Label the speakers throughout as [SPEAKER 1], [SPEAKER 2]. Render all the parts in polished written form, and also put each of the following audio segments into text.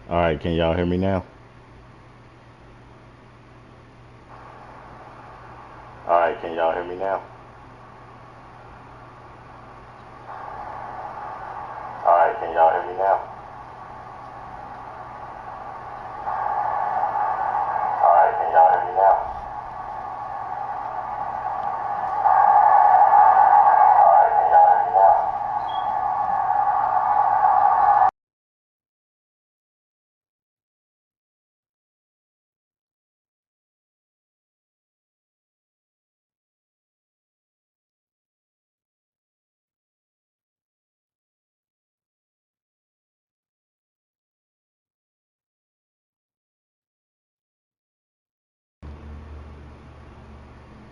[SPEAKER 1] All right, can y'all hear me now? All right, can y'all hear me now? All right, can y'all hear me now? All right, can y'all hear me now? All right, can y'all hear me now?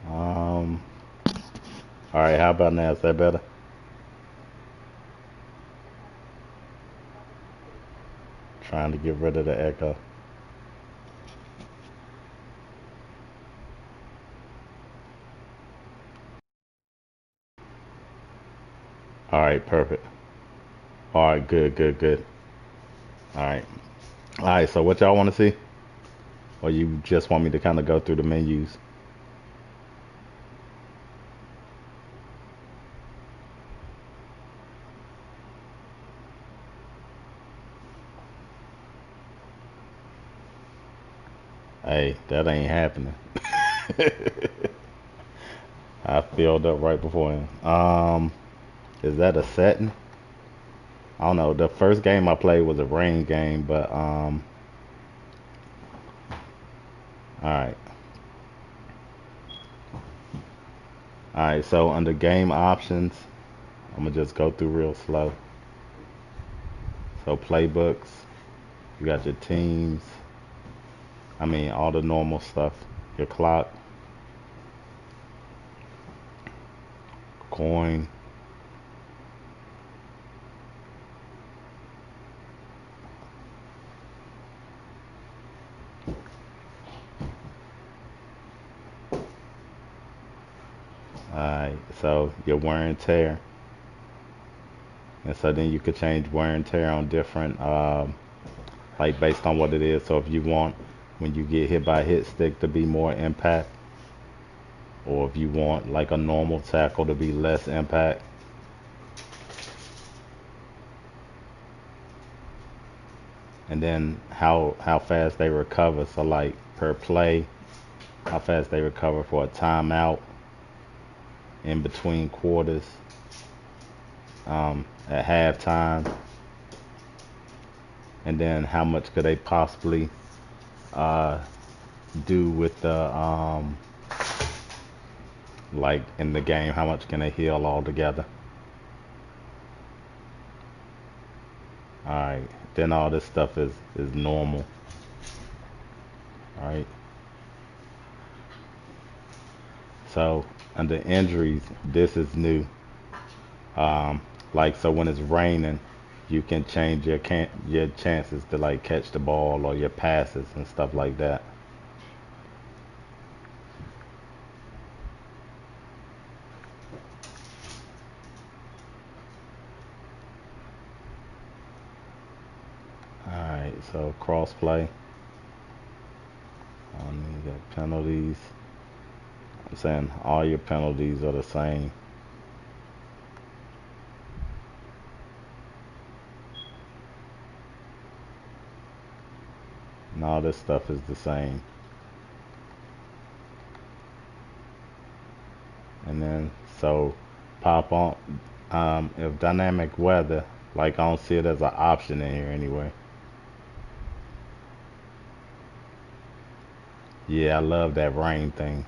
[SPEAKER 1] Um, all right, how about now? Is that better? Trying to get rid of the echo. All right, perfect. All right, good, good, good. All right. All right. So what y'all want to see? Or you just want me to kind of go through the menus? Hey, that ain't happening. I filled up right beforehand. Is that a setting? I don't know. The first game I played was a rain game, but all right, all right. So under game options, I'm gonna just go through real slow. So playbooks, you got your teams. I mean all the normal stuff. Your clock, coin. All right. So your wear and tear, and so then you could change wear and tear on different, like based on what it is. So if you want when you get hit by a hit stick to be more impact, or if you want like a normal tackle to be less impact, and then how fast they recover. So like per play, how fast they recover for a timeout in between quarters, at halftime, and then how much could they possibly uh, do with the like in the game? How much can they heal altogether? All right. Then all this stuff is normal. All right. So under injuries, this is new. Um, like so when it's raining, you can change your chances to like catch the ball or your passes and stuff like that. All right. So cross play. You got penalties. I'm saying all your penalties are the same. And all this stuff is the same. And then so pop on if dynamic weather, like I don't see it as an option in here anyway. Yeah, I love that rain thing.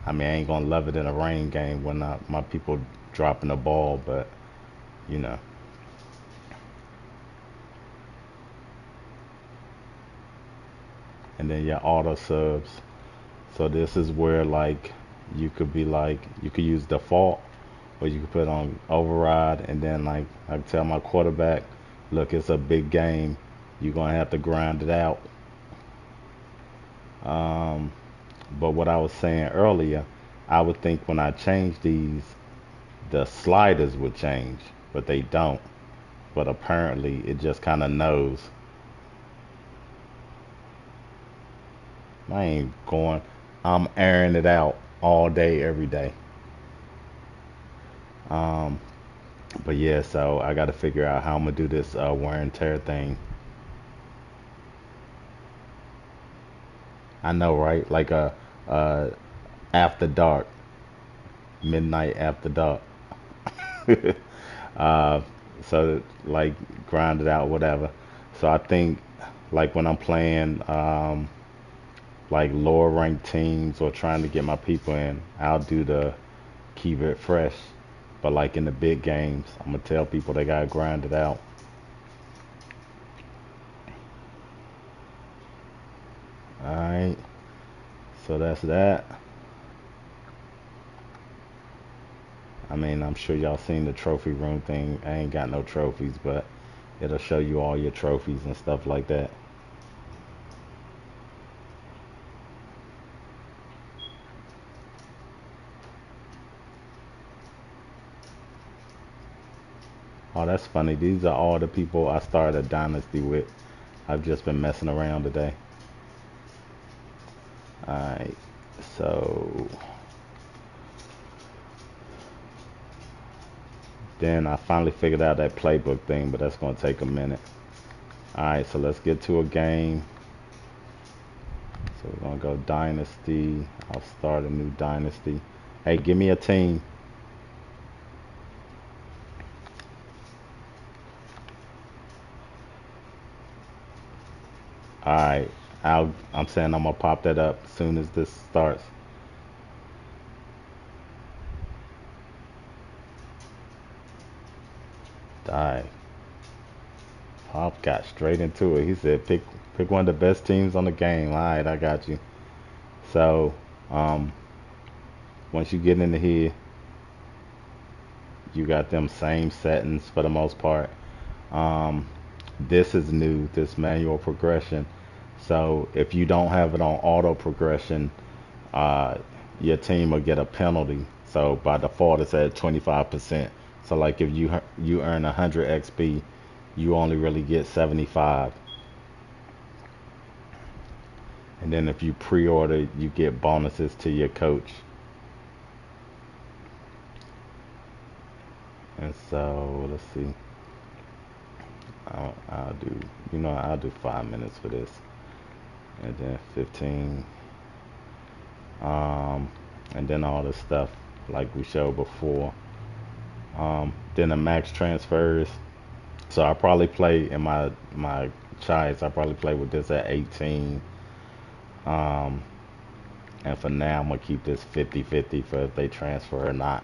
[SPEAKER 1] I mean, I ain't gonna love it in a rain game when my people dropping the ball, but you know. And then your auto subs. So this is where like you could be like you could use default or you could put on override and then like I can tell my quarterback, look, it's a big game. You're gonna have to grind it out. Um, but what I was saying earlier, I would think when I change these, the sliders would change, but they don't. But apparently it just kind of knows. I ain't going. I'm airing it out all day, every day. Um, but yeah, so I got to figure out how I'm gonna do this wear and tear thing. I know, right? Like a after dark, midnight after dark. uh, so like grind it out, whatever. So I think like when I'm playing like lower ranked teams or trying to get my people in, I'll do the keep it fresh. But like in the big games, I'm gonna tell people they gotta grind it out. All right. So that's that. I mean, I'm sure y'all seen the trophy room thing. I ain't got no trophies, but it'll show you all your trophies and stuff like that. Oh, that's funny. These are all the people I started a dynasty with. I've just been messing around today. Alright, so then I finally figured out that playbook thing, but that's going to take a minute. Alright, so let's get to a game. So we're going to go dynasty. I'll start a new dynasty. Hey, give me a team. Alright, I'm saying I'm going to pop that up as soon as this starts. Alright, Pop got straight into it. He said, pick one of the best teams on the game. Alright, I got you. So, um, once you get into here, you got them same settings for the most part. Um, this is new, this manual progression. So if you don't have it on auto progression, uh, your team will get a penalty. So by default, it's at 25%. So like if you earn 100 XP, you only really get 75. And then if you pre-order, you get bonuses to your coach. And so let's see. I'll do, I'll do 5 minutes for this, and then 15. Um, and then all the stuff like we showed before. Then the max transfers. So I probably play in my chides. I probably play with this at 18. Um, and for now, I'm gonna keep this 50-50 for if they transfer or not.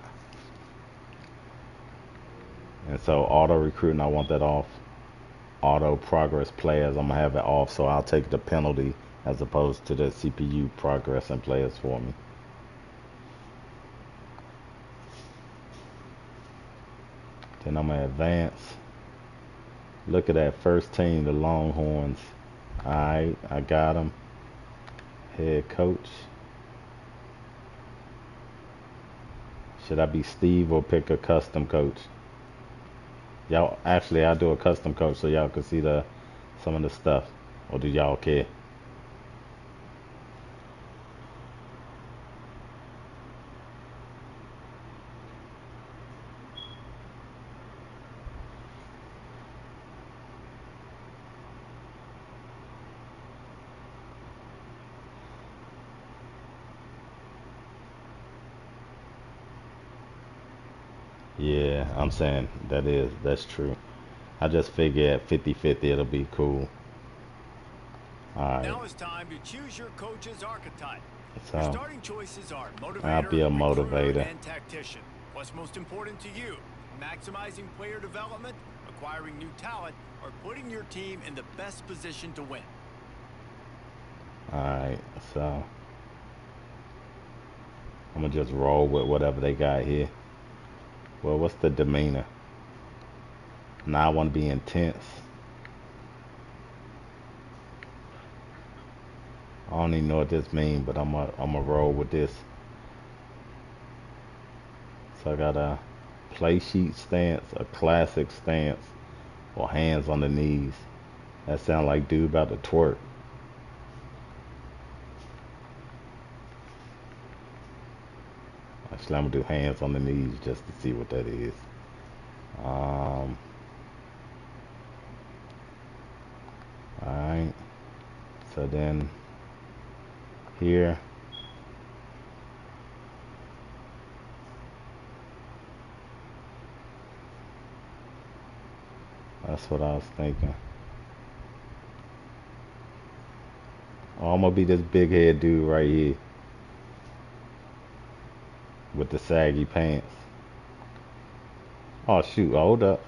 [SPEAKER 1] And so auto recruiting, I want that off. Auto progress players, I'm gonna have it off. So I'll take the penalty as opposed to the CPU progressing players for me. Then I'm gonna advance. Look at that first team, the Longhorns. Alright, I got them. Head coach. Should I be Steve or pick a custom coach? Y'all, actually, I'll do a custom coach so y'all can see some of the stuff. Or do y'all care? Yeah, I'm saying that's true. I just figure at 50-50 it'll be cool. Alright,
[SPEAKER 2] Now it's time to choose your coach's archetype. Your
[SPEAKER 1] so
[SPEAKER 2] starting choices are
[SPEAKER 1] I'll
[SPEAKER 2] motivator,
[SPEAKER 1] be a
[SPEAKER 2] recruiter,
[SPEAKER 1] motivator.
[SPEAKER 2] and tactician. What's most important to you? Maximizing player development, acquiring new talent, or putting your team in the best position to win?
[SPEAKER 1] Alright, so I'm gonna just roll with whatever they got here. Well, what's the demeanor? Now I want to be intense. I don't even know what this means, but I'm a roll with this. So I got a play sheet stance, a classic stance, or hands on the knees. That sound like dude about to twerk. Actually, I'm gonna do hands on the knees just to see what that is. Um, all right. So then here, that's what I was thinking. Oh, I'm gonna be this big head dude right here with the saggy pants. Oh shoot, hold up.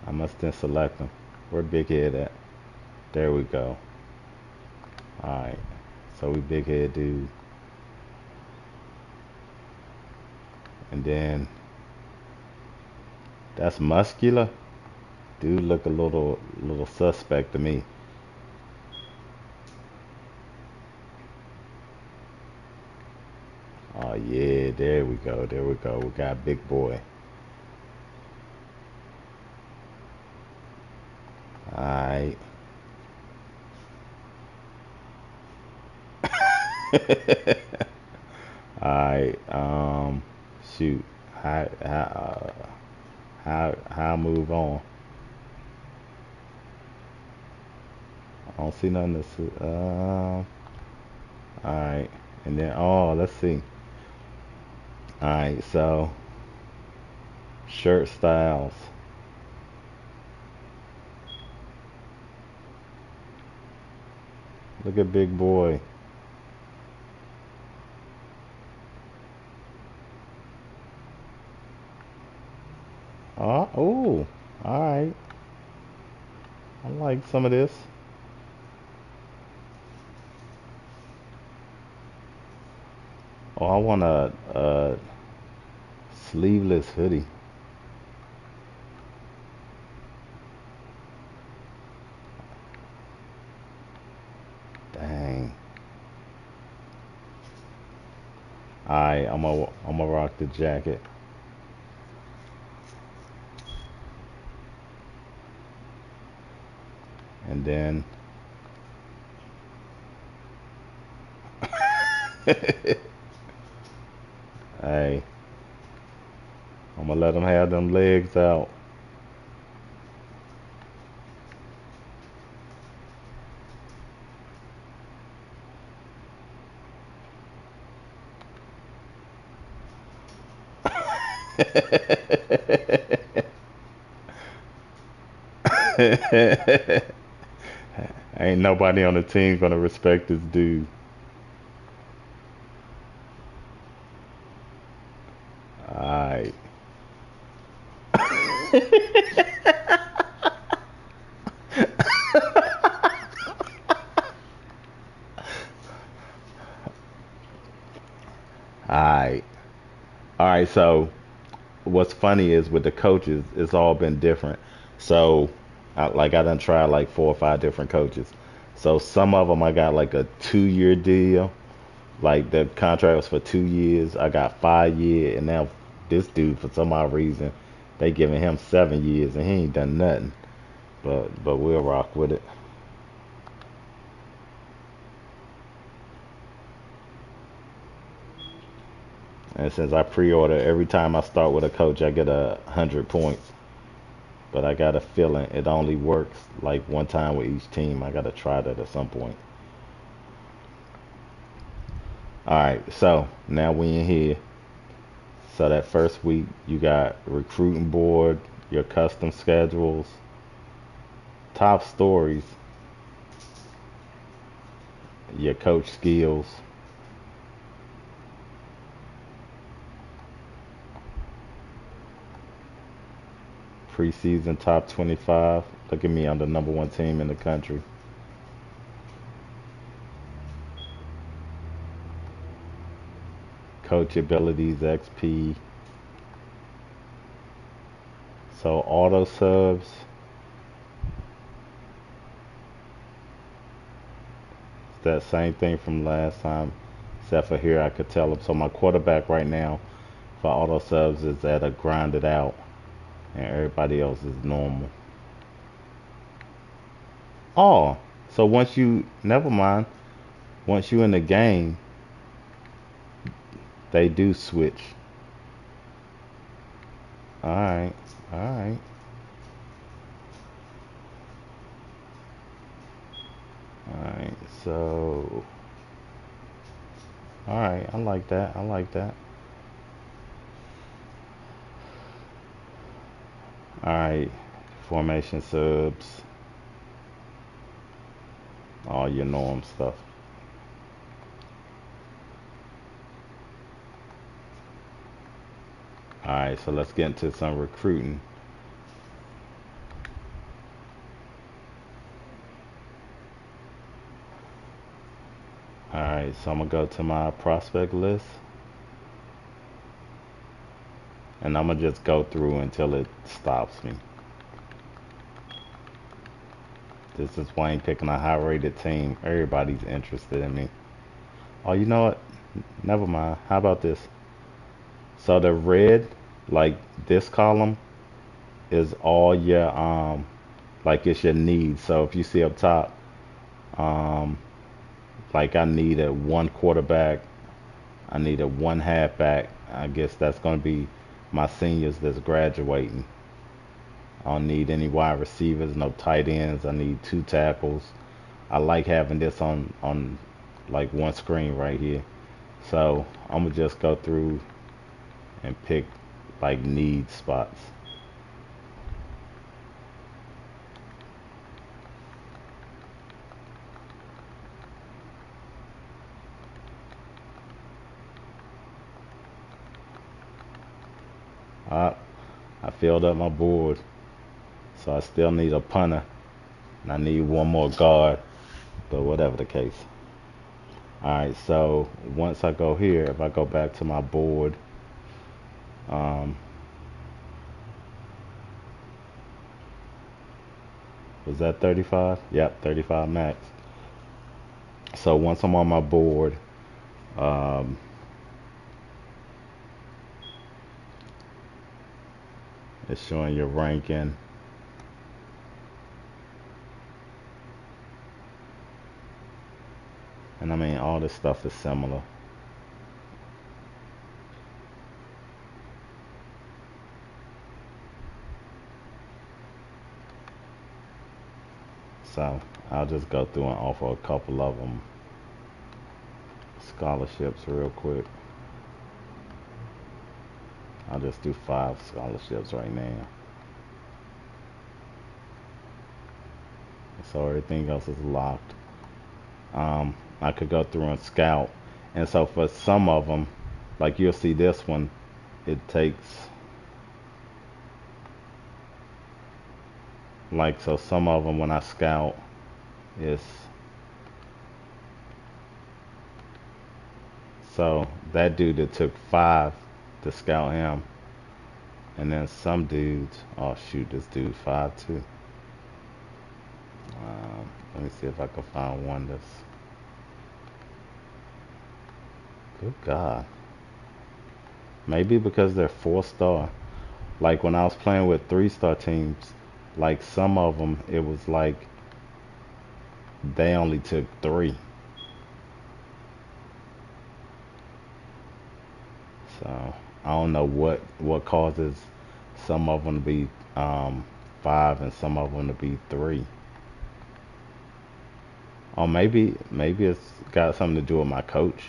[SPEAKER 1] I must then select them. Where big head at? There we go. Alright. So we big head dude. And then that's muscular. Dude look a little suspect to me. Oh yeah, there we go. There we go. We got big boy. Alright. Alright. Shoot. How move on? I don't see nothing to see. Alright. And then, oh, let's see. Alright, so shirt styles. Look at Big Boy. Oh, alright. I like some of this. Oh, I want a sleeveless hoodie. Dang. Alright, I'm gonna rock the jacket. And then hey, I'm gonna let them have them legs out. Ain't nobody on the team gonna respect this dude. Alright. Alright. Alright, so what's funny is with the coaches, it's all been different. So, like I done tried like 4 or 5 different coaches. So some of them I got like a 2 year deal. Like the contract was for 2 years. I got 5 year, and now this dude for some odd reason they giving him 7 years, and he ain't done nothing. But we'll rock with it. And since I pre-order every time I start with a coach, I get 100 points. But I got a feeling it only works like one time with each team. I gotta try that at some point. All right, so now we in here. So that first week you got recruiting board, your custom schedules, top stories, your coach skills, preseason top 25. Look at me, I'm the #1 team in the country. Coach abilities XP. So auto subs. It's that same thing from last time, except for here I could tell them. So my quarterback right now for auto subs is at a grinded out, and everybody else is normal. Oh, so once you, never mind. Once you in the game, they do switch. All right, all right, all right. So, all right, I like that. I like that. All right, formation subs, all your norm stuff. All right, so let's get into some recruiting. All right, so I'm gonna go to my prospect list, and I'm gonna just go through until it stops me. This is Wayne picking a high-rated team. Everybody's interested in me. Oh, you know what? Never mind. How about this? So the red, like this column, is all your like it's your need. So if you see up top, um, like I needed one quarterback, I needed one halfback. I guess that's going to be my seniors that's graduating. I don't need any wide receivers, no tight ends. I need two tackles. I like having this on like one screen right here. So I'm gonna just go through and pick like need spots. Uh, I filled up my board, so I still need a punter and I need one more guard, but whatever the case. All right, so once I go here, if I go back to my board, um, was that 35? Yep, 35 max. So once I'm on my board, um, it's showing your ranking. And I mean, all this stuff is similar. So I'll just go through and offer a couple of them scholarships real quick. I'll just do 5 scholarships right now. So everything else is locked. I could go through and scout. And so for some of them, like you'll see this one, it takes, like, so some of them when I scout, it's, so that dude that took 5 to scout him. And then some dudes, oh shoot, this dude 5 too. Let me see if I can find one that's, good God. Maybe because they're 4-star. Like when I was playing with 3-star teams, like some of them, it was like they only took 3. So I don't know what causes some of them to be 5 and some of them to be 3. Or maybe it's got something to do with my coach.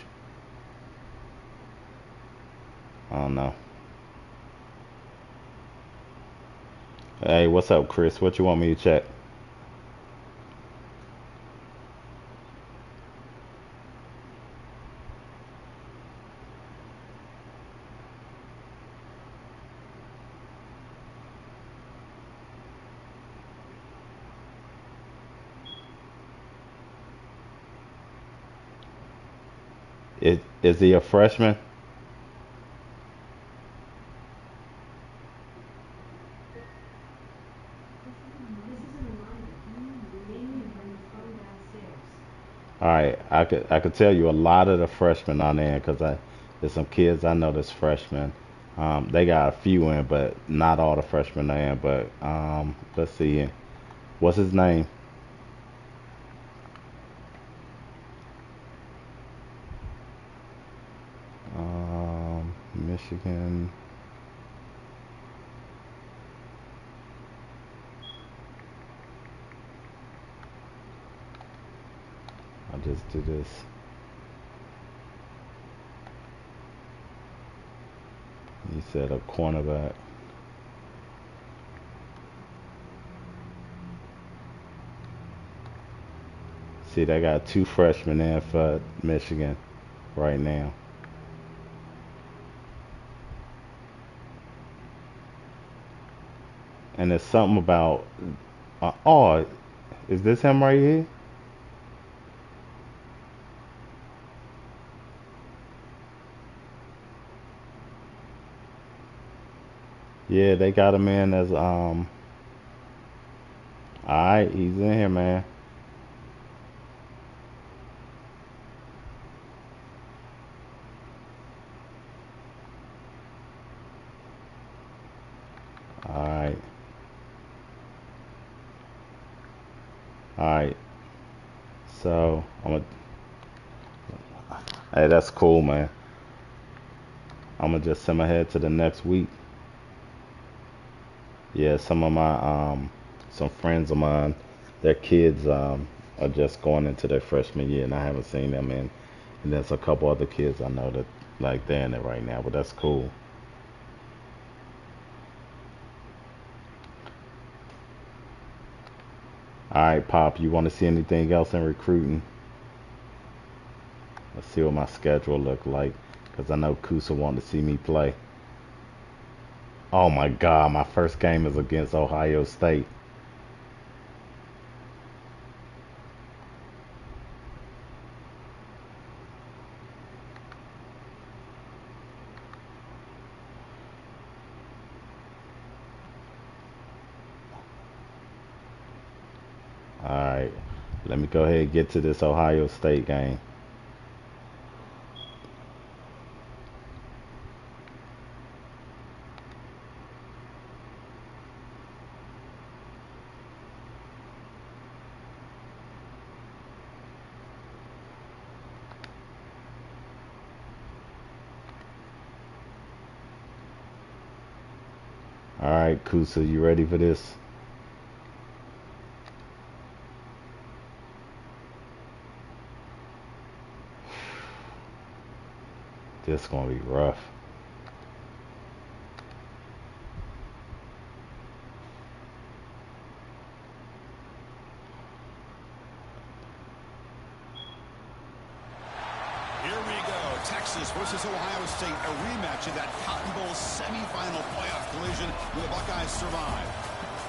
[SPEAKER 1] I don't know. Hey, what's up, Chris? What you want me to check? Is he a freshman? All right, I could tell you a lot of the freshmen on there because there's some kids I know that's freshmen. They got a few in, but not all the freshmen are in. But let's see, what's his name? Michigan. I'll just do this. He said a cornerback. See, they got 2 freshmen in for Michigan right now. And there's something about, oh, is this him right here? Yeah, they got him in as, alright, he's in here, man. Alright. All right. So I'm gonna. Hey, that's cool, man. I'm gonna just send my head to the next week. Yeah, some of my some friends of mine, their kids are just going into their freshman year, and I haven't seen them in. And there's a couple other kids I know that like they're in it right now, but that's cool. All right, Pop, you want to see anything else in recruiting? Let's see what my schedule look like, because I know Kusa wanted to see me play. Oh my God, my first game is against Ohio State. All right, let me go ahead and get to this Ohio State game. All right, Kusa, you ready for this? This gonna be rough.
[SPEAKER 3] Here we go. Texas versus Ohio State, a rematch of that Cotton Bowl semifinal playoff collision where the Buckeyes survive.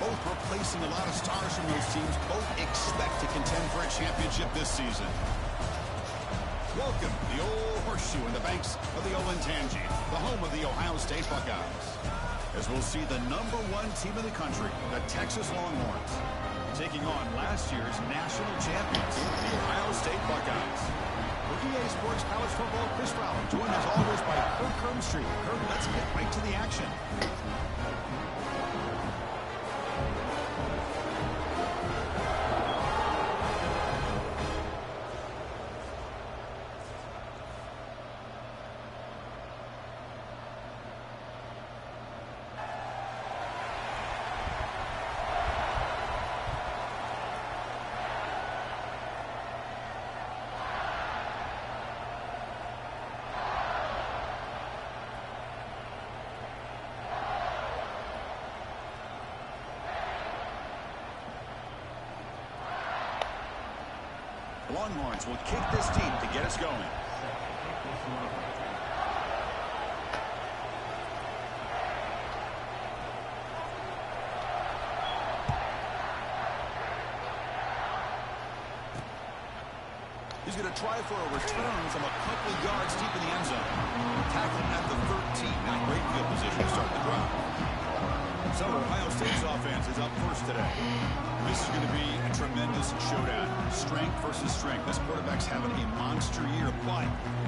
[SPEAKER 3] Both replacing a lot of stars from those teams. Both expect to contend for a championship this season. Welcome to the old horseshoe in the banks of the Olentangy, the home of the Ohio State Buckeyes. As we'll see the #1 team in the country, the Texas Longhorns, taking on last year's national champions, the Ohio State Buckeyes. For EA Sports College Football, Chris Fowler, joined as always by Kirk Crumbstreet. Kirk, let's get right to the action. The Longhorns will kick this deep to get us going. He's going to try for a return from a couple of yards deep in the end zone. Tackled at the 13. Now great field position to start the drive. So Ohio State's offense is up first today. This is going to be a tremendous showdown. Strength versus strength. This quarterback's having a monster year, but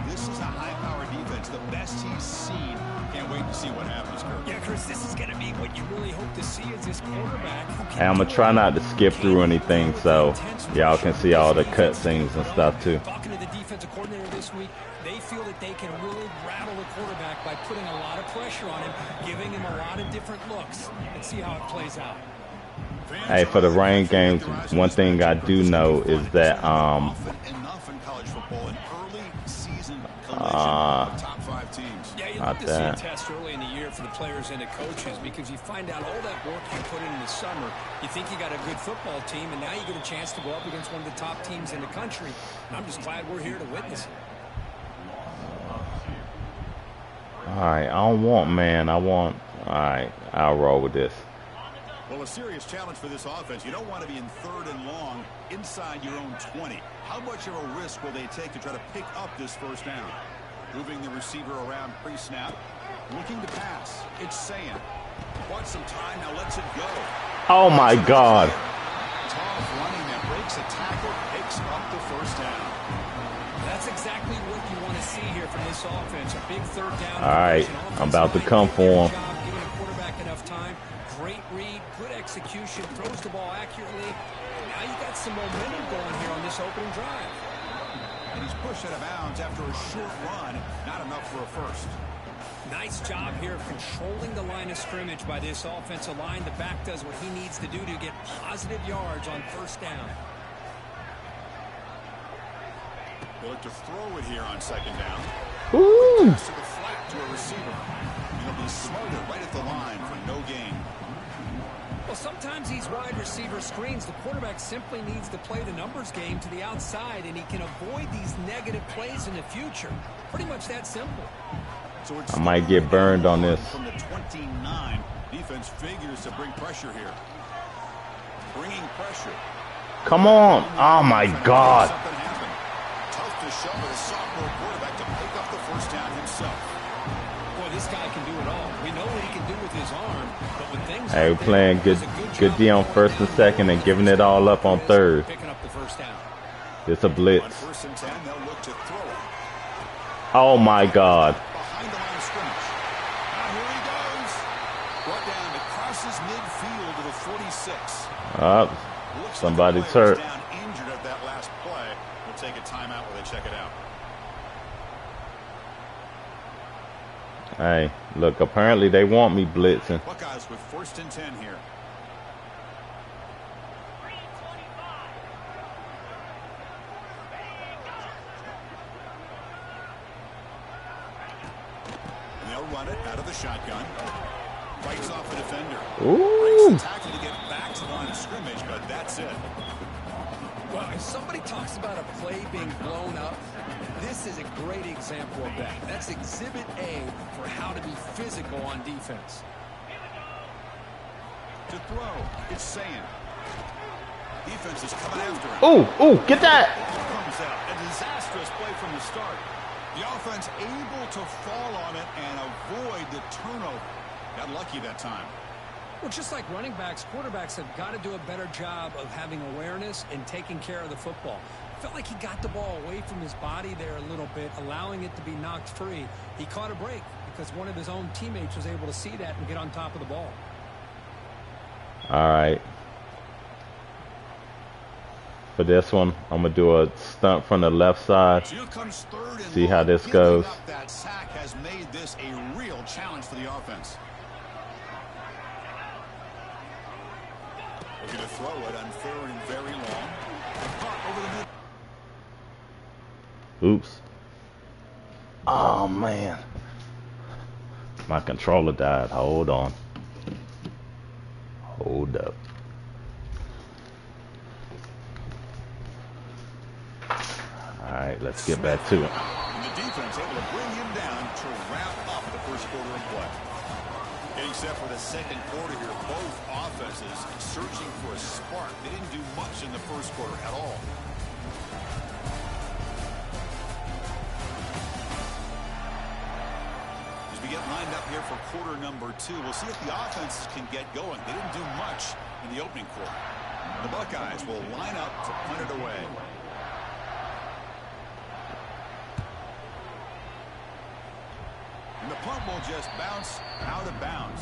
[SPEAKER 3] this is a high-powered defense, the best he's seen. Can't wait to see what happens, Kirk.
[SPEAKER 4] Yeah, Chris, this is going to be what you really hope to see is this quarterback.
[SPEAKER 1] Hey, I'm gonna try not to skip through anything so y'all can see all the cut scenes and stuff too.
[SPEAKER 4] Talking to the defensive coordinator this week, they feel that they can really rattle the quarterback by putting a lot of pressure on him, giving him a lot of different looks. Let's see how it plays out.
[SPEAKER 1] Hey, for the rain games, one thing I do know is that
[SPEAKER 3] enough in college football, an early season collision of top 5 teams.
[SPEAKER 4] Yeah, you
[SPEAKER 1] Not
[SPEAKER 4] love to see a
[SPEAKER 1] that.
[SPEAKER 4] test early in the year for the players and the coaches because you find out all that work you put in the summer. You think you got a good football team, and now you get a chance to go up against one of the top teams in the country. And I'm just glad we're here to witness it.
[SPEAKER 1] alright, I don't want man, I want alright, I'll roll with this.
[SPEAKER 3] Well, a serious challenge for this offense. You don't want to be in 3rd and long inside your own 20. How much of a risk will they take to try to pick up this first down? Moving the receiver around pre-snap. Looking to pass. It's Sam. Wants some time. Now lets it go.
[SPEAKER 1] Oh my God.
[SPEAKER 3] Tough running that breaks a tackle. Picks up the first down.
[SPEAKER 4] That's exactly what you want to see here from this offense. A big 3rd down.
[SPEAKER 1] All right, I'm about to come for him.
[SPEAKER 4] Giving the quarterback enough time. Great read. speed, good execution, throws the ball accurately. Now you got some momentum going here on this opening drive.
[SPEAKER 3] And he's pushed out of bounds after a short run. Not enough for a first.
[SPEAKER 4] Nice job here of controlling the line of scrimmage by this offensive line. The back does what he needs to do to get positive yards on first down.
[SPEAKER 3] They look to throw it here on second down.
[SPEAKER 1] Ooh.
[SPEAKER 3] Pass to the flat to a receiver. He'll be smarter right at the line for no gain.
[SPEAKER 4] Well, sometimes these wide receiver screens, the quarterback simply needs to play the numbers game to the outside, and he can avoid these negative plays in the future. Pretty much that simple.
[SPEAKER 3] So it's
[SPEAKER 1] I might get burned on this.
[SPEAKER 3] From the 29, defense figures to bring pressure here. Bringing pressure.
[SPEAKER 1] Come on. Oh, my God.
[SPEAKER 3] Something happened. Tough to show for the sophomore quarterback to pick up the first down himself.
[SPEAKER 4] Boy, this guy can do it all. We know what he can do with his arm, but when things
[SPEAKER 1] Hey, we're playing good D on first and second and giving it all up on third.
[SPEAKER 4] Picking up the first down.
[SPEAKER 1] It's a blitz.
[SPEAKER 3] On first and 10, they'll look to throw it.
[SPEAKER 1] Oh, my God.
[SPEAKER 3] Behind the line of scrimmage. Now here he goes. Brought down. It crosses midfield to the 46.
[SPEAKER 1] Somebody's
[SPEAKER 3] Looks like the player was
[SPEAKER 1] hurt.
[SPEAKER 3] down injured at that last play. We'll take a timeout while they check it out.
[SPEAKER 1] Hey, look, apparently they want me blitzing.
[SPEAKER 3] Buckeyes with first and 10 here. And they'll run it out of the shotgun. Fights off a defender.
[SPEAKER 1] Ooh.
[SPEAKER 3] Breaks the tackle to get back to the line of scrimmage, but that's it.
[SPEAKER 4] Well, if somebody talks about a play being blown up, this is a great example of that. That's exhibit A for how to be physical on defense.
[SPEAKER 3] To throw, it's saying. Defense is coming after him.
[SPEAKER 1] Ooh, get that.
[SPEAKER 3] Comes out. A disastrous play from the start. The offense able to fall on it and avoid the turnover. Got lucky that time.
[SPEAKER 4] Well, just like running backs, quarterbacks have got to do a better job of having awareness and taking care of the football. Felt like he got the ball away from his body there a little bit, allowing it to be knocked free. He caught a break because one of his own teammates was able to see that and get on top of the ball.
[SPEAKER 1] All right. For this one, I'm going to do a stunt from the left side.
[SPEAKER 3] So here comes third and
[SPEAKER 1] See how this
[SPEAKER 3] Giving
[SPEAKER 1] goes.
[SPEAKER 3] up that sack has made this a real challenge for the offense. Looking to throw it on third and very long. Caught over the middle.
[SPEAKER 1] Oops. Oh, man. My controller died. Hold on. Hold up. All right, let's get back to it.
[SPEAKER 3] And the defense able to bring him down to wrap up the first quarter of play. Getting set for the second quarter here. Both offenses searching for a spark. They didn't do much in the first quarter at all. As we get lined up here for quarter number 2, we'll see if the offenses can get going. They didn't do much in the opening quarter. The Buckeyes will line up to punt it away. And the punt will just bounce out of bounds.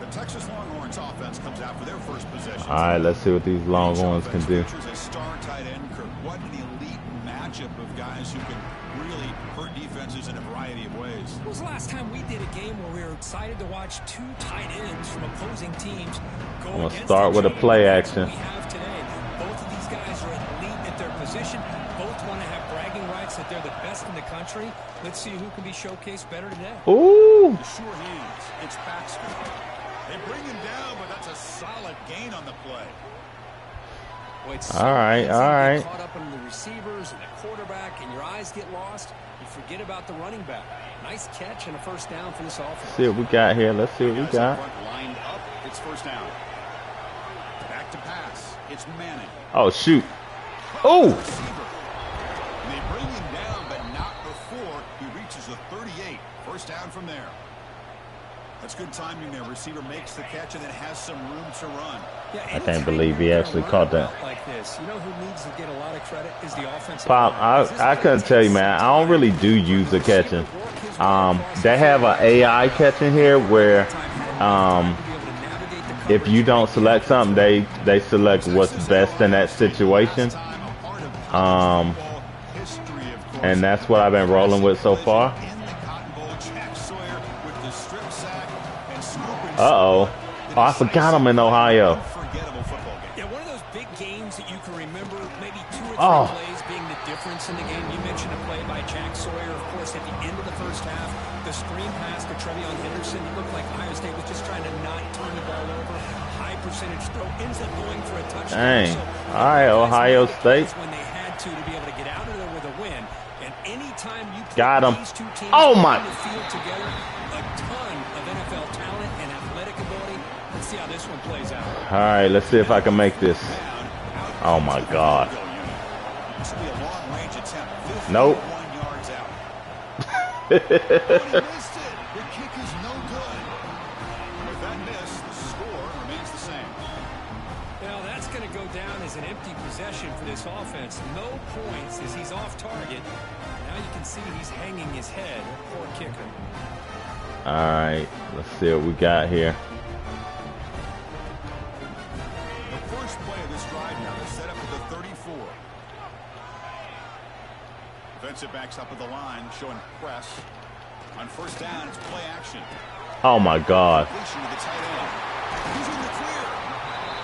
[SPEAKER 3] The Texas Longhorns offense comes out for their first possession.
[SPEAKER 1] All right, let's see what these Longhorns can do.
[SPEAKER 3] A star tight end, Kirk. What an elite matchup of guys who can really hurt defenses in a variety of ways.
[SPEAKER 4] When was the last time we did a game where we were excited to watch two tight ends from opposing teams go
[SPEAKER 1] I'm gonna
[SPEAKER 4] against
[SPEAKER 1] start
[SPEAKER 4] each
[SPEAKER 1] with a
[SPEAKER 4] other?
[SPEAKER 1] play
[SPEAKER 4] That's
[SPEAKER 1] action.
[SPEAKER 4] what we have today. Both of these guys are elite at their position. Both want to have bragging rights that they're the best in the country. Let's see who can be showcased better today.
[SPEAKER 1] Ooh.
[SPEAKER 3] The sure hands. It's Baxter. They bring him down, but that's a solid gain on the play.
[SPEAKER 4] Boy, it's
[SPEAKER 1] All right,
[SPEAKER 4] easy
[SPEAKER 1] all
[SPEAKER 4] to get
[SPEAKER 1] right.
[SPEAKER 4] caught up in the receivers and the quarterback, and your eyes get lost. You forget about the running back. Nice catch and a first down for this offense.
[SPEAKER 1] See what we got here. Let's see what we
[SPEAKER 3] Guys up
[SPEAKER 1] got.
[SPEAKER 3] front lined up. It's first down. Back to pass. It's Manning.
[SPEAKER 1] Oh, shoot. Oh.
[SPEAKER 3] Receiver. And they bring him down, but not before he reaches the 38. First down from there. That's good timing there. Receiver makes the catch and then has some room to run.
[SPEAKER 4] Yeah,
[SPEAKER 1] I can't
[SPEAKER 4] anytime
[SPEAKER 1] believe he
[SPEAKER 4] you're
[SPEAKER 1] actually
[SPEAKER 4] gonna
[SPEAKER 1] caught
[SPEAKER 4] run a
[SPEAKER 1] that.
[SPEAKER 4] route like this, you know who needs to get a lot of credit is the offensive
[SPEAKER 1] Pop,
[SPEAKER 4] line.
[SPEAKER 1] I couldn't tell you, man. I don't really do user catching. They have an AI catching here where um, if you don't select something, they select what's best in that situation. And that's what I've been rolling with so far. Uh-oh. Oh, I forgot I'm in Ohio.
[SPEAKER 4] Yeah, one of those big games that you can remember, maybe 2 or 3 plays being the difference in the game. You mentioned a play by Jack Sawyer, of course, at the end of the first half. The screen pass to Trevion Henderson. It looked like Ohio State was just trying to not turn the ball over. High percentage throw, ends up going for a touchdown.
[SPEAKER 1] Dang.
[SPEAKER 4] So,
[SPEAKER 1] all right, Ohio State.
[SPEAKER 4] when they had to be able to get out of there with a win. And anytime you put
[SPEAKER 1] Got him.
[SPEAKER 4] these 2 teams
[SPEAKER 1] Oh,
[SPEAKER 4] on
[SPEAKER 1] my.
[SPEAKER 4] the field together, a ton of NFL talent and athletic ability. Let's see how this one plays out.
[SPEAKER 1] All right, let's see if I can make this. Oh, my God. Nope.
[SPEAKER 3] He missed it. The kick is no good. With that miss, the score remains the same.
[SPEAKER 4] Now that's going to go down as an empty possession for this offense. No points as he's off target. Now you can see he's hanging his head. Poor kicker.
[SPEAKER 1] All right, let's see what we got here.
[SPEAKER 3] The first play of this drive now is set up at the 34. Defensive backs up at the line, showing press. On first down, it's play action.
[SPEAKER 1] Oh, my God.
[SPEAKER 3] Completion to the tight end. He's in the clear.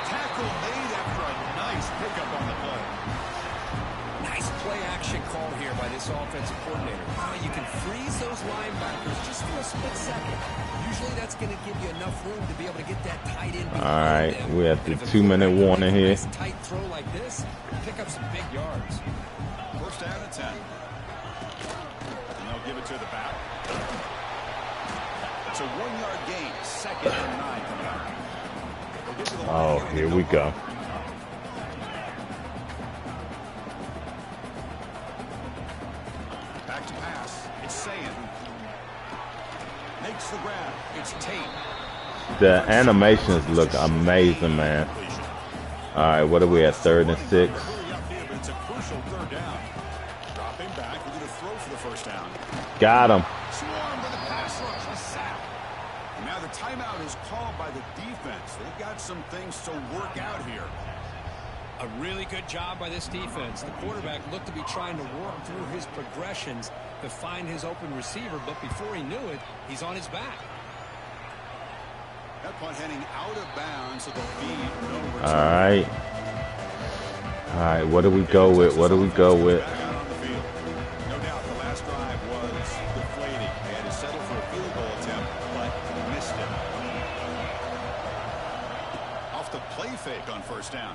[SPEAKER 3] Tackle made after a nice pickup on the play.
[SPEAKER 4] Nice play action call here by this offensive coordinator. You can freeze those linebackers just for a split second. Usually that's going to give you enough room to be able to get that tight end.
[SPEAKER 1] All right, we have the 2-minute warning here.
[SPEAKER 4] Tight throw like this, pick up some big yards.
[SPEAKER 3] First down at 10. And they'll give it to the back. It's a 1-yard gain. Second and 9 coming up. They'll get to the line
[SPEAKER 1] Oh, here we go.
[SPEAKER 3] Back to pass. It's Sayan. Makes the grab. It's Tate.
[SPEAKER 1] The animations look amazing, man. All right, what are we at? 3rd and 6.
[SPEAKER 3] It's a crucial third down. Dropping back. We're going to throw for the first down.
[SPEAKER 1] Got him.
[SPEAKER 3] Swarmed by the pass rush. The sack. And now the timeout is called by the defense. They've got some things to work out here.
[SPEAKER 4] A really good job by this defense. The quarterback looked to be trying to work through his progressions to find his open receiver, but before he knew it, he's on his back.
[SPEAKER 3] That punt heading out of bounds, so they'll be no return.
[SPEAKER 1] All right. All right, what do we go with? What do we go with?
[SPEAKER 3] Back out on the field. No doubt the last drive was deflating. They had to settle for a field goal attempt, but missed it. Off the play fake on first down.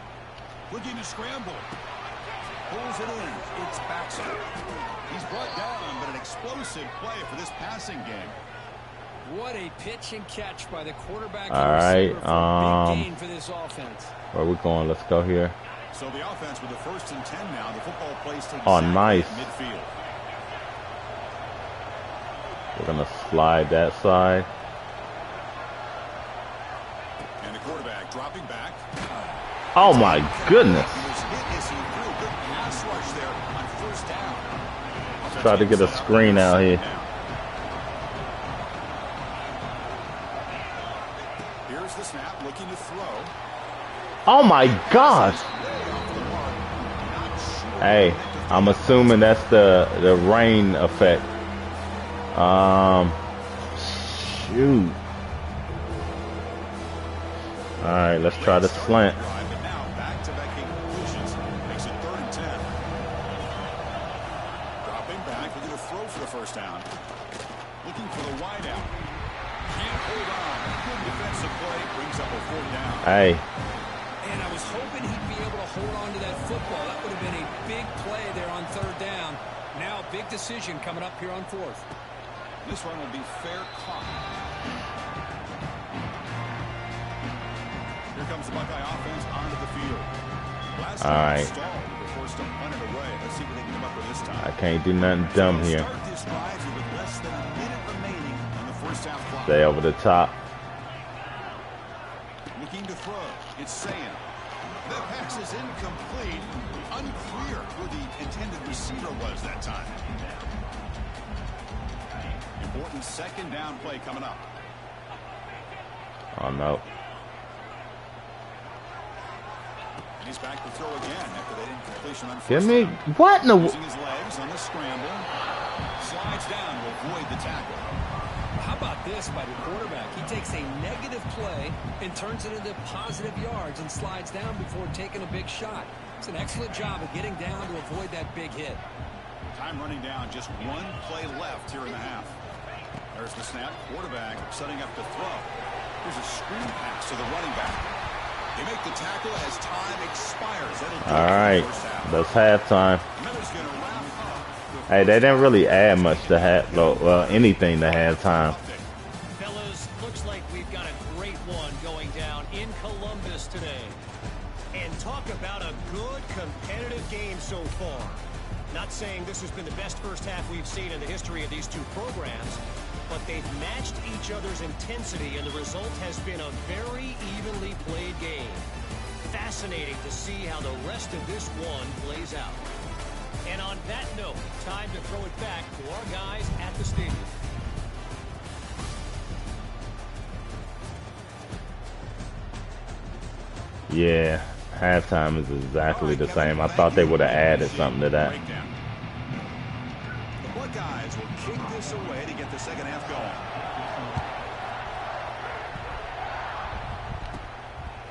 [SPEAKER 3] Looking to scramble. Pulls it in. It's Baxter. He's brought down, but an explosive play for this passing game.
[SPEAKER 4] What a pitch and catch by the quarterback.
[SPEAKER 1] All right,
[SPEAKER 4] big gain for this offense.
[SPEAKER 1] Where we going? Let's go here.
[SPEAKER 3] So the offense with the 1st and 10 now. The football placed
[SPEAKER 1] Oh, nice.
[SPEAKER 3] midfield.
[SPEAKER 1] We're gonna slide that side.
[SPEAKER 3] And the quarterback dropping back.
[SPEAKER 1] Oh my goodness! Try to get a screen out here.
[SPEAKER 3] Here's the snap, looking to throw.
[SPEAKER 1] Oh my gosh! Hey, I'm assuming that's the rain effect. Shoot. All right, let's try the slant.
[SPEAKER 3] First down. Looking for the wide out. Can't hold on. Good defensive play. Brings up a 4th down.
[SPEAKER 1] Hey.
[SPEAKER 4] And I was hoping he'd be able to hold on to that football. That would have been a big play there on 3rd down. Now a big decision coming up here on 4th.
[SPEAKER 3] This run will be fair caught. Here comes the Buckeye offense onto the field. Last
[SPEAKER 1] all right.
[SPEAKER 3] stalled. They're forced to punt it away. Let's see what they can come up with this time.
[SPEAKER 1] I can't do nothing dumb here. Stay over the top.
[SPEAKER 3] Looking to throw. It's Sayan. That pass is incomplete. Unclear who the intended receiver was that time. Important 2nd down play coming up.
[SPEAKER 1] Oh, no.
[SPEAKER 3] And he's back to throw again after that incompletion on
[SPEAKER 1] Give
[SPEAKER 3] first
[SPEAKER 1] me,
[SPEAKER 3] down.
[SPEAKER 1] what in the...
[SPEAKER 3] Using his legs on the scramble. Slides down to avoid the tackle.
[SPEAKER 4] How about this by the quarterback? He takes a negative play and turns it into positive yards and slides down before taking a big shot. It's an excellent job of getting down to avoid that big hit.
[SPEAKER 3] Time running down. Just one play left here in the half. There's the snap. Quarterback setting up to throw. Here's a screen pass to the running back. They make the tackle as time expires.
[SPEAKER 1] All right, that's halftime. Hey, they didn't really add much to anything to halftime.
[SPEAKER 5] Fellas, looks like we've got a great one going down in Columbus today. And talk about a good competitive game so far. Not saying this has been the best first half we've seen in the history of these two programs, but they've matched each other's intensity, and the result has been a very evenly played game. Fascinating to see how the rest of this one plays out. And on that note, time to throw it back to our guys at the stadium.
[SPEAKER 1] Yeah, halftime is exactly the same. I thought they would have added something to that.
[SPEAKER 3] The Buckeyes will kick this away to get the second half going.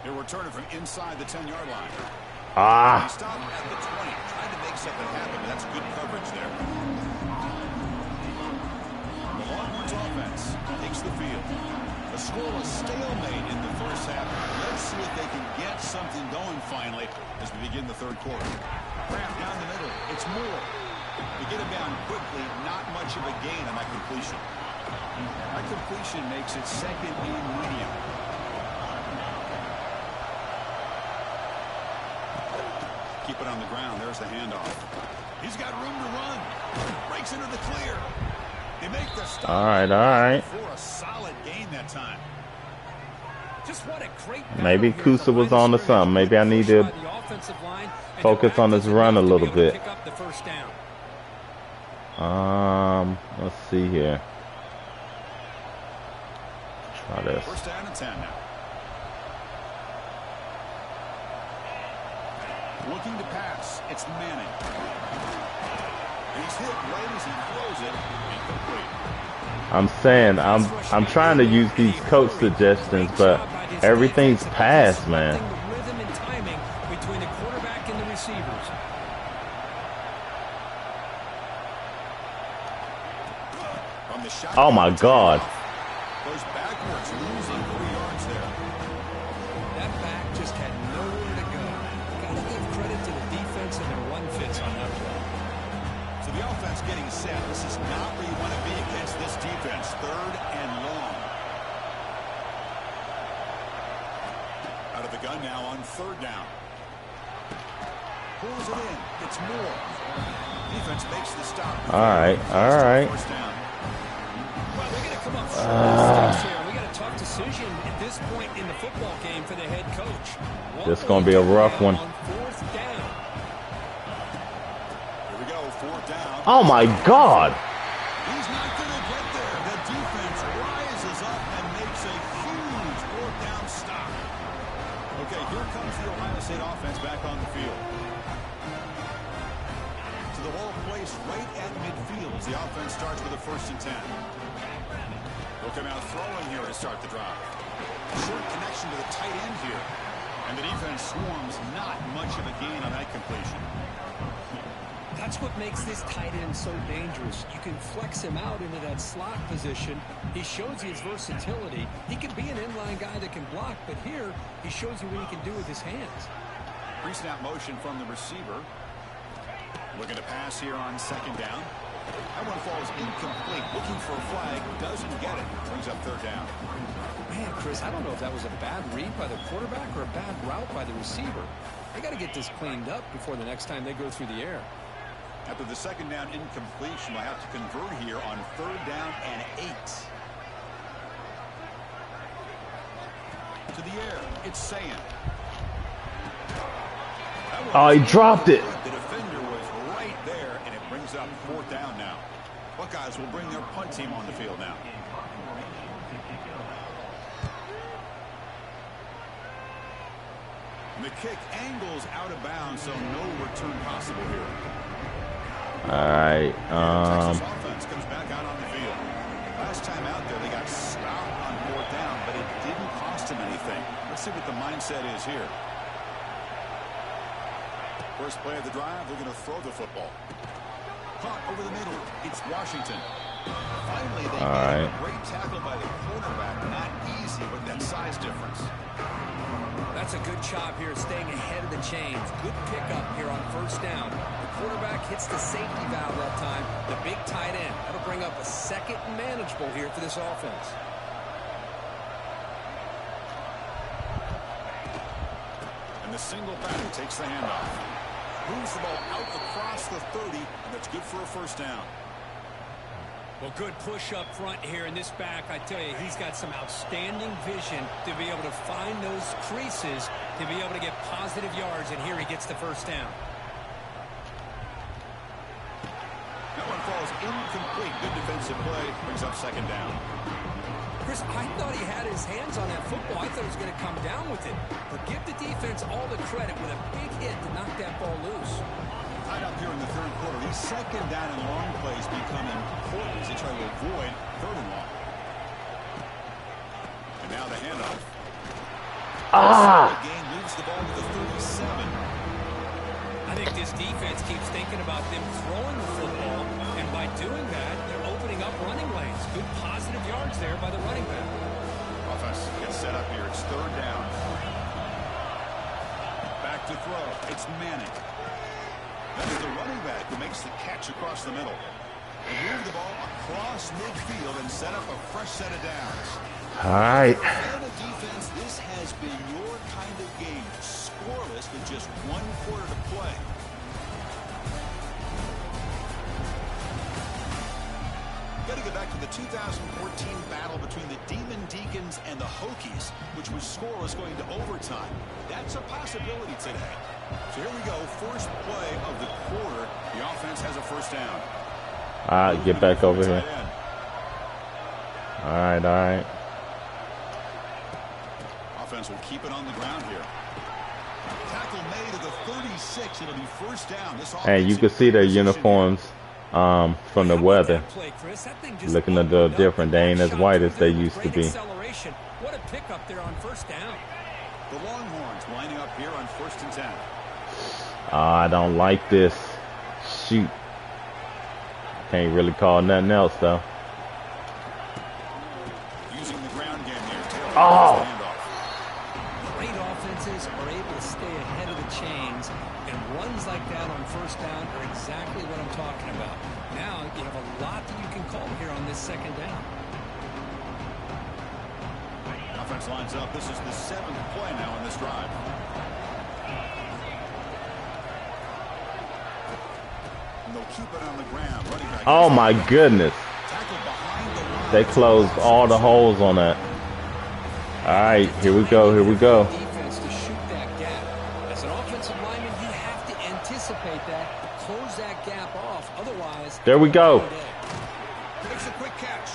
[SPEAKER 3] They're returning from inside the 10-yard line.
[SPEAKER 1] Ah.
[SPEAKER 3] He stopped at the 20, trying to make something happen, but that's good coverage there. The Longhorns offense takes the field. A scoreless stalemate in the first half. Let's see if they can get something going finally as we begin the third quarter. Grab down the middle. It's Moore. To get him down quickly, not much of a gain on that completion. That completion makes it second and medium. Keep it on the ground. There's the handoff. He's got room to run. Breaks into the clear. They make the stop.
[SPEAKER 1] All right.
[SPEAKER 3] For a solid gain that time.
[SPEAKER 4] Just what a great
[SPEAKER 1] Maybe Kusa was on to something. Maybe I need to focus on his run a little bit. Let's see here. Try this.
[SPEAKER 3] First down and 10 now. Looking to pass. It's Manning. He's hit right as he throws it. Incomplete.
[SPEAKER 1] I'm saying I'm trying to use these coach suggestions, but everything's passed, man.
[SPEAKER 4] The rhythm and timing between the quarterback and the receivers.
[SPEAKER 3] From the shot.
[SPEAKER 1] Oh my God.
[SPEAKER 3] Goes backwards, losing 3 yards there.
[SPEAKER 4] That back just had nowhere to go. Gotta give credit to the defense and their run fits on that play.
[SPEAKER 3] So the offense getting set. This is not where you want to be against this defense. Third and long. Out of the gun now on third down. Pulls it in. It's Moore. Defense makes the stop.
[SPEAKER 1] All right.
[SPEAKER 3] First down.
[SPEAKER 4] Well, they're going to come up short of sticks here. We got a tough decision at this point in the football game for the head coach.
[SPEAKER 1] This is going to be a rough one.
[SPEAKER 4] On fourth down.
[SPEAKER 3] Here we go. Fourth down.
[SPEAKER 1] Oh my God.
[SPEAKER 3] He's not going to get there. The defense rises up and makes a huge fourth down stop. Okay, here comes the Ohio State offense back on the field. To the ball placed right at midfield as the offense starts with a 1st and 10. They'll come out throwing here to start the drive. Short connection to the tight end here. And the defense swarms, not much of a gain on that completion.
[SPEAKER 4] That's what makes this tight end so dangerous. You can flex him out into that slot position. He shows you his versatility. He can be an inline guy that can block, but here he shows you what he can do with his hands.
[SPEAKER 3] Pre-snap motion from the receiver. Looking to pass here on second down. That one falls incomplete. Looking for a flag. Doesn't get it. Brings up third down.
[SPEAKER 4] Man, Chris, I don't know if that was a bad read by the quarterback or a bad route by the receiver. They got to get this cleaned up before the next time they go through the air.
[SPEAKER 3] After the second down incompletion, we'll have to convert here on third down and 8. To the air. It's Sayan.
[SPEAKER 1] Oh, he dropped it.
[SPEAKER 3] The defender was right there, and it brings up fourth down now. Buckeyes will bring their punt team on the field now. the kick angles out of bounds, so no return possible here.
[SPEAKER 1] All right.
[SPEAKER 3] Texas offense comes back out on the field. Last time out there, they got stopped on 4th down, but it didn't cost them anything. Let's see what the mindset is here. First play of the drive, they're going to throw the football. Caught over the middle. It's Washington. Finally, they get a great tackle by the quarterback. Not easy with that size difference.
[SPEAKER 4] That's a good job here, staying ahead of the chains. Good pickup here on 1st down. The quarterback hits the safety valve that time. The big tight end. That'll bring up a 2nd and manageable here for this offense.
[SPEAKER 3] And the single back takes the handoff. Moves the ball out across the 30, and that's good for a 1st down.
[SPEAKER 4] Well, good push up front here in this back. I tell you, he's got some outstanding vision to be able to find those creases, to be able to get positive yards, and here he gets the 1st down.
[SPEAKER 3] That one falls incomplete. Good defensive play. Brings up 2nd down.
[SPEAKER 4] Chris, I thought he had his hands on that football. I thought he was going to come down with it. But give the defense all the credit with a big hit to knock that ball loose.
[SPEAKER 3] Tied up here in the 3rd quarter. These 2nd down and long plays become important as they try to avoid 3rd and long. And now the handoff. The game moves the ball to the 37.
[SPEAKER 4] I think this defense keeps thinking about them throwing the football, and by doing that, they're opening up running lanes. Good positive yards there by the running back.
[SPEAKER 3] Offense gets set up here. It's 3rd down. Back to throw. It's Manning. That's the running back who makes the catch across the middle. They move the ball across midfield and set up a fresh set of downs.
[SPEAKER 1] All right.
[SPEAKER 3] For the defense, this has been your kind of game. Scoreless with just 1 quarter to play. Got to get back to the 2014 battle between the Demon Deacons and the Hokies, which was scoreless going to overtime. That's a possibility today. So here we go, first play of the quarter. The offense has a 1st down.
[SPEAKER 1] All right, get back over here. All right.
[SPEAKER 3] Offense will keep it on the ground here. Tackle made at the 36. It'll be 1st down. This
[SPEAKER 1] Hey, you can see their uniforms from the weather. Looking a little different. They ain't as white as they used to be.
[SPEAKER 4] What a pickup there on 1st down.
[SPEAKER 3] The Longhorns lining up here on 1st and 10.
[SPEAKER 1] I don't like this. Shoot. Can't really call nothing else, though.
[SPEAKER 3] Using the ground game here.
[SPEAKER 4] Great offenses are able to stay ahead of the chains, and runs like that on 1st down are exactly what I'm talking about. Now you have a lot that you can call here on this 2nd down.
[SPEAKER 3] Offense lines up. This is the 7th play now on this drive. And they'll keep it on the ground. Running back.
[SPEAKER 1] Oh my goodness. They closed all the holes on that. All right, here we go.
[SPEAKER 4] Defense to shoot that gap. As an offensive lineman, you have to anticipate that, close that gap off. Otherwise,
[SPEAKER 1] there we go.
[SPEAKER 3] Makes a quick catch.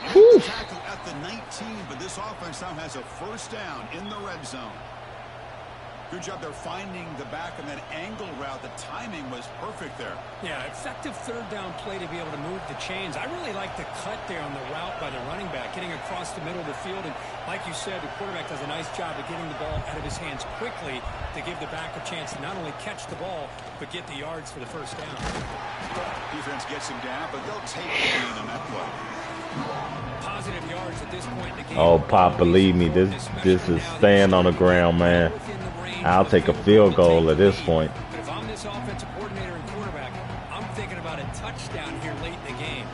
[SPEAKER 3] Tackle at the 19, but this offense now has a 1st down in the red zone. Good job there finding the back and that angle route. The timing was perfect there.
[SPEAKER 4] Yeah, effective 3rd down play to be able to move the chains. I really like the cut there on the route by the running back, getting across the middle of the field. And like you said, the quarterback does a nice job of getting the ball out of his hands quickly to give the back a chance to not only catch the ball, but get the yards for the 1st down.
[SPEAKER 3] Defense gets him down, but they'll take the gain on that play.
[SPEAKER 4] Positive yards at this point in the game.
[SPEAKER 1] Oh, Pop, believe me, this is staying on the ground, man. I'll take a field goal at this point.
[SPEAKER 4] But if I'm this offensive coordinator and quarterback, I'm thinking about a touchdown here late in the game.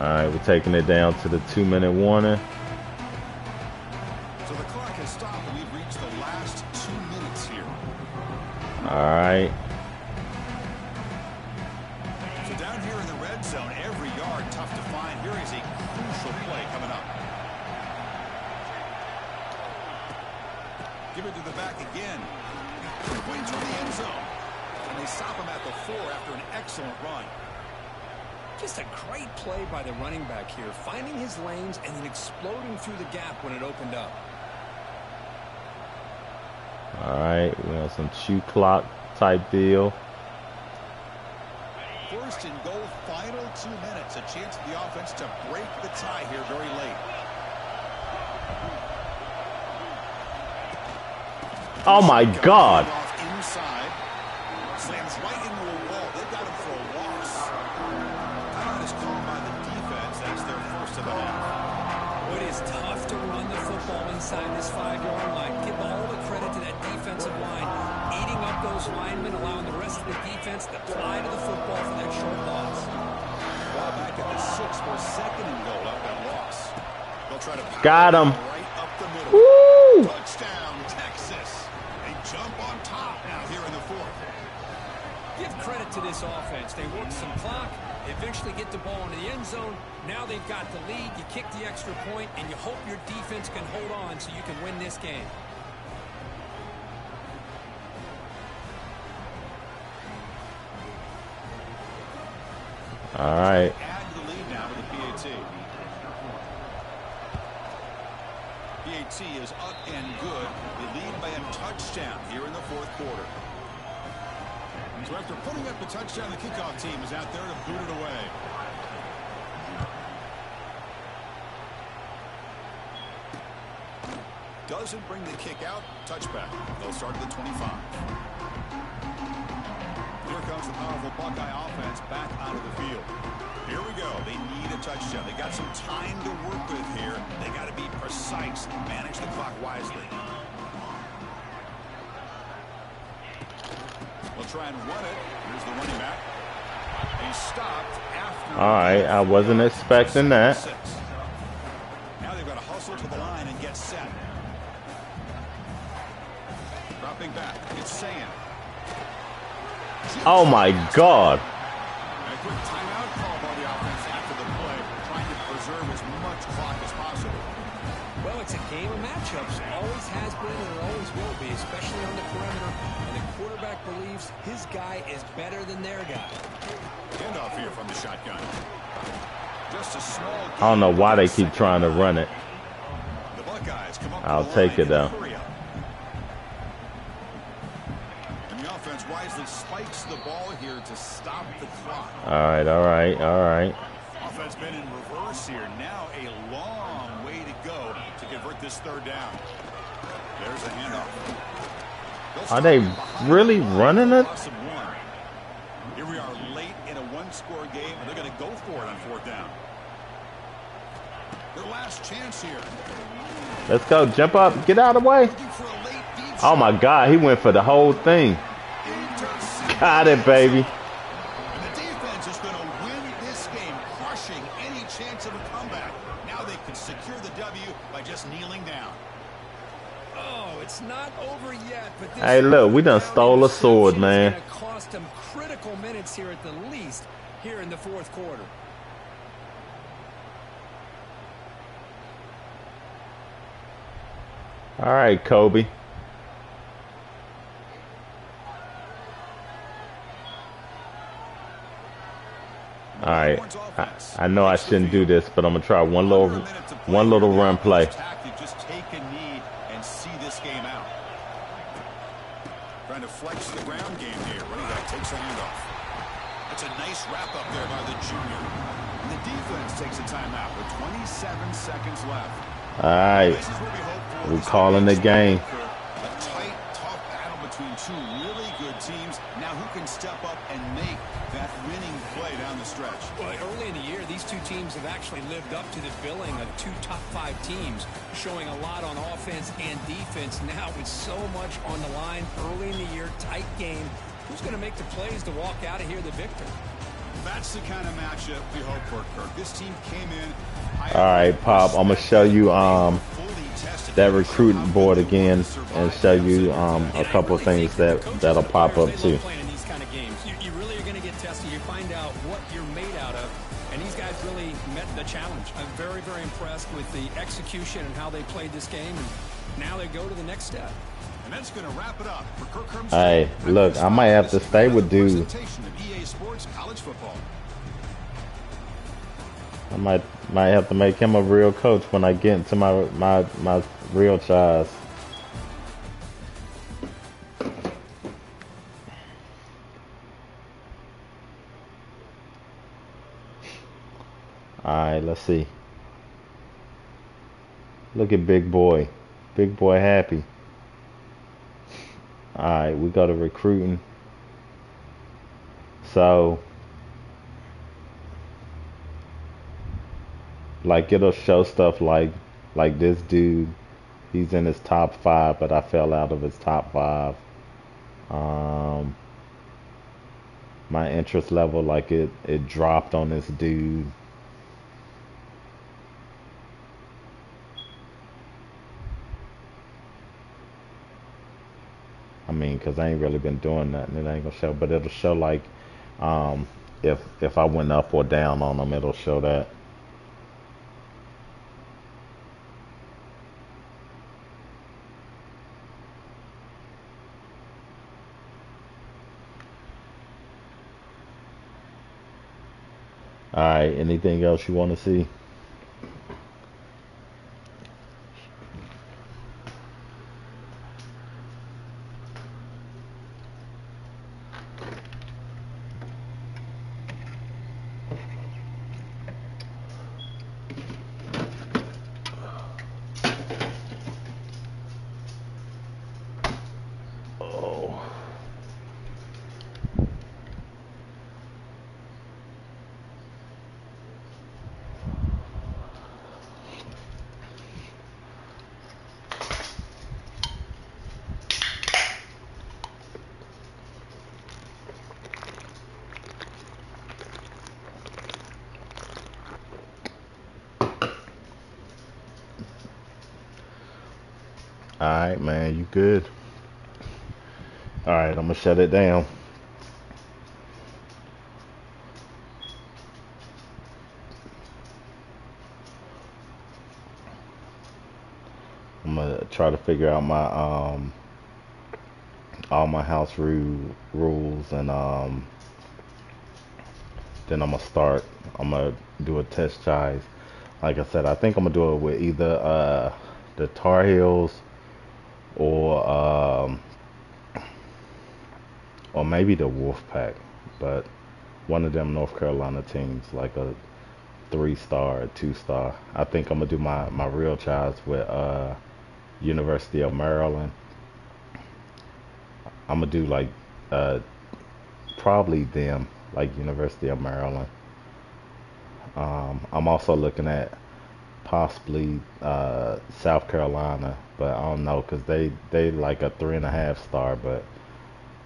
[SPEAKER 1] All right, we're taking it down to the 2-minute warning.
[SPEAKER 3] So the clock has stopped, and we've reached the last 2 minutes here.
[SPEAKER 1] All right.
[SPEAKER 3] So down here in the red zone, every yard tough to find. Here is a crucial play coming up. Give it to the back again. Way toward the end zone. And they stop him at the 4 after an excellent run.
[SPEAKER 4] Just a great play by the running back here, finding his lanes and then exploding through the gap when it opened up.
[SPEAKER 1] All right, we have some shoe clock type deal.
[SPEAKER 3] First and goal, final 2 minutes. A chance for the offense to break the tie here very late.
[SPEAKER 1] Oh my God!
[SPEAKER 3] Inside, slams right into a wall. They got him for a loss. Timeout is called by the defense. That's their first of the half.
[SPEAKER 4] It is tough to run the football inside this 5-yard line. Give all the credit to that defensive line, eating up those linemen, allowing the rest of the defense to fly to the football for that short loss.
[SPEAKER 3] Ball back at the 6 for second and goal up that loss. They'll try to
[SPEAKER 1] Got him.
[SPEAKER 3] Right up the middle.
[SPEAKER 1] Woo!
[SPEAKER 3] Touchdown, Texas. They jump on top now here in the fourth.
[SPEAKER 4] Give credit to this offense. They work some clock, eventually get the ball into the end zone. Now they've got the lead. You kick the extra point, and you hope your defense can hold on so you can win this game.
[SPEAKER 1] All right.
[SPEAKER 3] Add to the lead now with the PAT. PAT is up and good. They lead by a touchdown here in the fourth quarter. So after putting up the touchdown, the kickoff team is out there to boot it away. Doesn't bring the kick out. Touchback. They'll start at the 25. Here comes the powerful Buckeye offense back out of the field. Here we go. They need a touchdown. They got some time to work with here. They got to be precise, manage the clock wisely. We'll try and run it. Here's the running back. He stopped after.
[SPEAKER 1] All right, I wasn't expecting that.
[SPEAKER 3] Now they've got to hustle to the line and get set. Dropping back. It's Sam.
[SPEAKER 1] Oh my God!
[SPEAKER 3] And a quick timeout call by the offense after the play, trying to preserve as much clock as possible.
[SPEAKER 4] Well, it's a game of matchups. Always has been and it always will be, especially on the perimeter. And the quarterback believes his guy is better than their guy.
[SPEAKER 3] Handoff here from the shotgun. Just a small
[SPEAKER 1] I don't know why they keep trying to run it.
[SPEAKER 3] The Buckeyes come up
[SPEAKER 1] I'll
[SPEAKER 3] the
[SPEAKER 1] take
[SPEAKER 3] line
[SPEAKER 1] it though.
[SPEAKER 3] in a hurry up. And the offense wisely spikes the ball here to stop the clock.
[SPEAKER 1] All right, all right, all right.
[SPEAKER 3] Offense been in reverse here. Now a long way to go to convert this third down. There's a handoff.
[SPEAKER 1] Are they really running it?
[SPEAKER 3] Here we are late in a one-score game, and they're going to go for it on fourth down. Their last chance here.
[SPEAKER 1] Let's go. Jump up. Get out of the way. Oh my God, he went for the whole thing. Got it, baby.
[SPEAKER 3] And the defense is going to win this game, crushing any chance of a comeback. Now they can secure the W by just kneeling down.
[SPEAKER 4] Oh, it's not over yet. But this
[SPEAKER 1] Hey, look, we done stole a sword, man.
[SPEAKER 4] It's going to cost them critical minutes here at the least here in the fourth quarter.
[SPEAKER 1] All right, Kobe. All right, I know I shouldn't do this, but I'm gonna try one little run play.
[SPEAKER 3] Just take a knee and see this game out. Trying to flex the ground game here. Running back takes a handoff. That's a nice wrap up there by the junior. And the defense takes a timeout with 27 seconds left.
[SPEAKER 1] All right,
[SPEAKER 3] This is what we hope for.
[SPEAKER 1] we calling the game.
[SPEAKER 3] A tight, tough battle between two really good teams. Now who can step up and make that winning play down the stretch?
[SPEAKER 4] Well, early in the year, these two teams have actually lived up to the billing of two top 5 teams, showing a lot on offense and defense. Now with so much on the line early in the year, tight game, who's going to make the plays to walk out of here the victor?
[SPEAKER 3] That's the kind of matchup we hope for, Kirk. This team came in.
[SPEAKER 1] All right, Pop, I'm gonna show you that recruiting board again and show you a couple of things that'll pop up too.
[SPEAKER 4] Playing these kind of games, you really are going to get tested. You find out what you're made out of, and these guys really met the challenge. I'm very, very impressed with the execution and how they played this game, and now they go to the next step.
[SPEAKER 3] And that's going to wrap it up for Kirk Hermstead.
[SPEAKER 1] Hey, look, I might have to stay with dude.
[SPEAKER 3] Presentation of EA Sports College Football.
[SPEAKER 1] I might have to make him a real coach when I get into my real size. All right, let's see. Look at big boy. Big boy happy. All right, we go to recruiting. So, like, it'll show stuff like this dude. He's in his top 5, but I fell out of his top 5. Um, my interest level, like it dropped on this dude. I mean, 'cause I ain't really been doing nothing. It ain't gonna show, but it'll show like um, if I went up or down on them, it'll show that. All right. Anything else you want to see? Oh. All right, man. You good? All right. I'm gonna shut it down. I'm gonna try to figure out my all my house rules and then I'm gonna start. I'm gonna do a test size. Like I said, I think I'm gonna do it with either the Tar Heels or or maybe the Wolfpack, but one of them North Carolina teams, like a 3-star, or 2-star. I think I'm gonna do my real tries with University of Maryland. I'm gonna do like uh probably them, like University of Maryland. I'm also looking at possibly South Carolina, but I don't know because they like a 3.5-star, but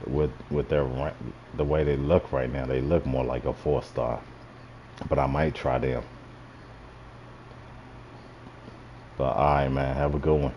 [SPEAKER 1] with the way they look right now, they look more like a 4-star. But I might try them. But all right, man, have a good one.